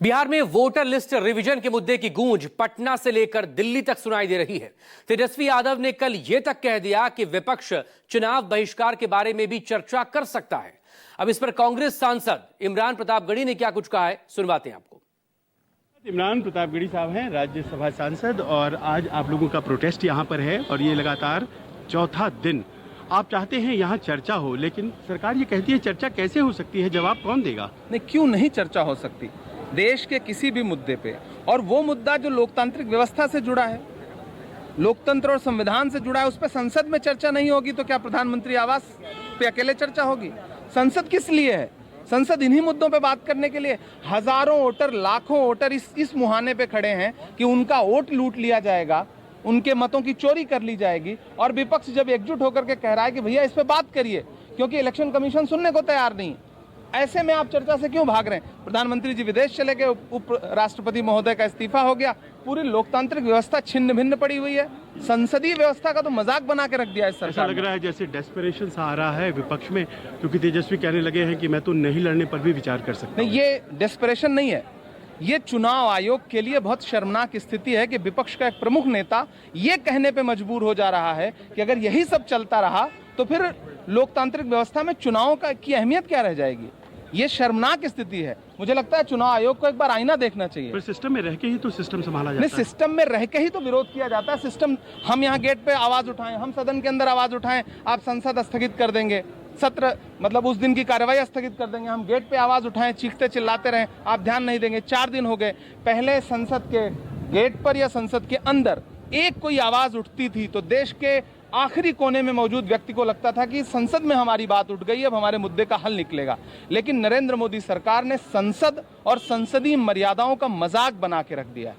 बिहार में voter list revision के मुद्दे की गूंज पटना से लेकर दिल्ली तक सुनाई दे रही है। तेजस्वी यादव ने कल यह तक कह दिया कि विपक्ष चुनाव बहिष्कार के बारे में भी चर्चा कर सकता है। अब इस पर कांग्रेस सांसद इमरान प्रतापगढ़ी ने क्या कुछ कहा है, सुनवाते हैं आपको। इमरान प्रतापगढ़ी साहब हैं राज्यसभा सांसद और आज आप लोगों का प्रोटेस्ट यहाँ पर है और ये लगातार चौथा दिन। आप चाहते हैं यहाँ चर्चा हो, लेकिन सरकार ये कहती है चर्चा कैसे हो सकती है, जवाब कौन देगा? नहीं, क्यों नहीं चर्चा हो सकती देश के किसी भी मुद्दे पे, और वो मुद्दा जो लोकतांत्रिक व्यवस्था से जुड़ा है, लोकतंत्र और संविधान से जुड़ा है, उस पर संसद में चर्चा नहीं होगी तो क्या प्रधानमंत्री आवास पे अकेले चर्चा होगी? संसद किस लिए है? संसद इन्हीं मुद्दों पे बात करने के लिए। हजारों वोटर, लाखों वोटर इस मुहाने पे खड़े हैं कि उनका वोट लूट लिया जाएगा, उनके मतों की चोरी कर ली जाएगी, और विपक्ष जब एकजुट होकर के कह रहा है कि भैया इस पे बात करिए, क्योंकि इलेक्शन कमीशन सुनने को तैयार नहीं। ऐसे में आप चर्चा से क्यों भाग रहे हैं? प्रधानमंत्री जी विदेश चले गए, उप राष्ट्रपति महोदय का इस्तीफा हो गया, पूरी लोकतांत्रिक व्यवस्था छिन्न भिन्न पड़ी हुई है। संसदीय व्यवस्था का तो मजाक बना के रख दिया है सरकार। ऐसा लग रहा है जैसे डेस्परेशन सा आ रहा है विपक्ष में, क्योंकि तेजस्वी कहने लगे हैं कि मैं तो नहीं लड़ने पर भी विचार कर सकता हूं। नहीं, ये डेस्परेशन नहीं है। ये चुनाव आयोग के लिए बहुत शर्मनाक स्थिति है कि विपक्ष का एक प्रमुख नेता ये कहने पे मजबूर हो जा रहा है कि अगर यही सब चलता रहा तो फिर लोकतांत्रिक व्यवस्था में चुनाव की अहमियत क्या रह जाएगी। ये शर्मनाक स्थिति है। मुझे लगता है चुनाव आयोग को एक बार आईना देखना चाहिए। पर सिस्टम में रह के ही तो सिस्टम संभाला जाता है। नहीं, सिस्टम में रह के ही तो विरोध किया जाता है। सिस्टम, हम यहाँ गेट पे आवाज उठाएं, हम सदन के अंदर आवाज उठाएं, आप संसद स्थगित कर देंगे, सत्र मतलब उस दिन की कार्रवाई स्थगित कर देंगे। हम गेट पे आवाज उठाएं, चीखते चिल्लाते रहें, आप ध्यान नहीं देंगे। 4 दिन हो गए, पहले संसद के गेट पर या संसद के अंदर एक कोई आवाज उठती थी तो देश के आखिरी कोने में मौजूद व्यक्ति को लगता था कि संसद में हमारी बात उठ गई, अब हमारे मुद्दे का हल निकलेगा। लेकिन नरेंद्र मोदी सरकार ने संसद और संसदीय मर्यादाओं का मजाक बना के रख दिया है।